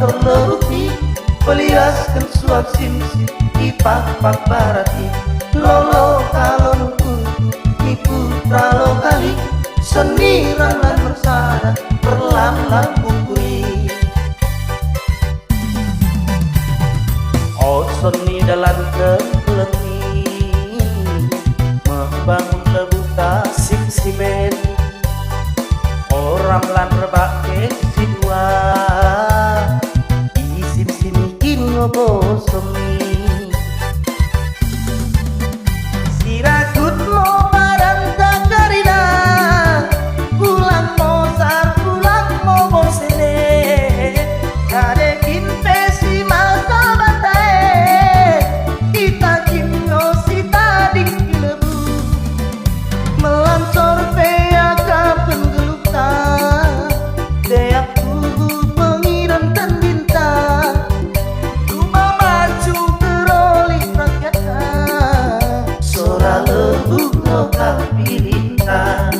terleruti peliaskan suap simsim ipak-pak barati lolo kalau nukur ni putra lokali seniran lan bersada perlam-lam bukuri oh seni dalam kelengi membangun lebu tasik simen orang lan rebak kesidua isim simikin ngobosomi siragut mo barang takarina pulang mo sar pulang mo bosene kadekin pesi masa batae kita kimno sita dik lebu melancor pea kapen gelukta deak tubuh pengiran dan bintang rumah maju teroleh rakyatnya sora lebu lokal pilintang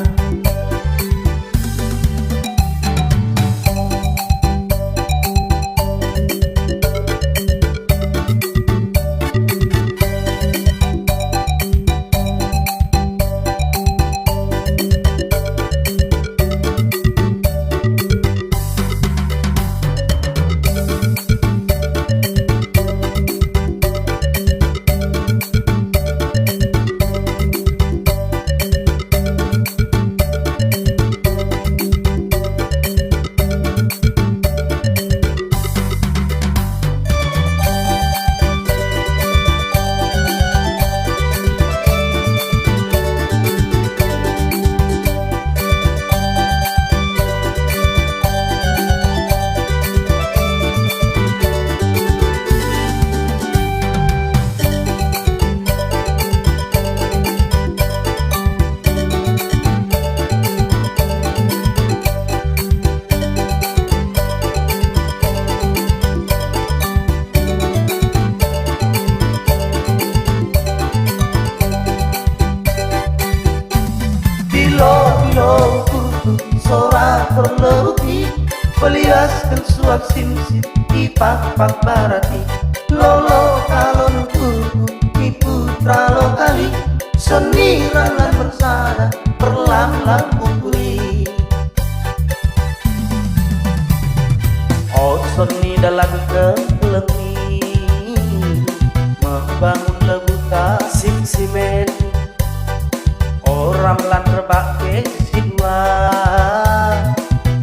sora terleruti peliaskan suap simsim ipak-pak barati lolo kalau nukurku ni putra lokali seniran lan bersada perlam-lam bukuri oh seni dalam kelengi membangun lebu tasik simen orang lan rebak kesidua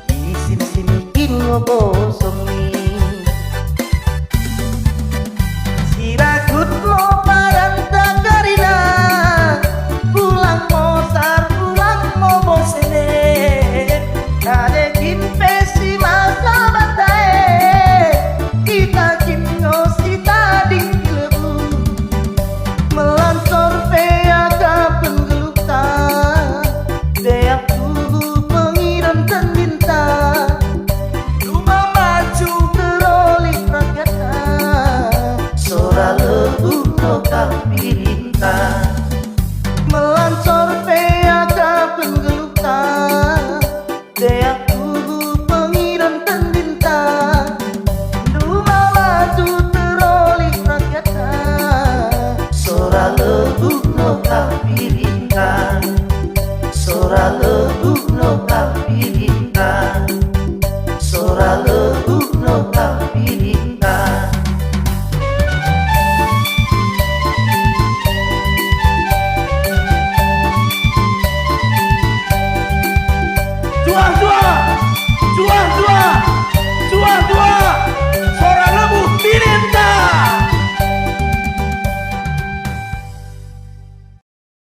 isim simikin ngobosomi siragut mo barang takarina pulang mo sar pulang mo bosene kadekin pesi masa batae kita kimno sita dik lebu melancor pea kapen gelukta deak tubuh pengiran dan bintang rumah maju teroleh rakyatnya sora lebu lokal pilintang melancor pea kapen gelukta deak tubuh pengiran dan bintang rumah maju teroleh rakyatnya sora lebu lokal pilintang sora lebu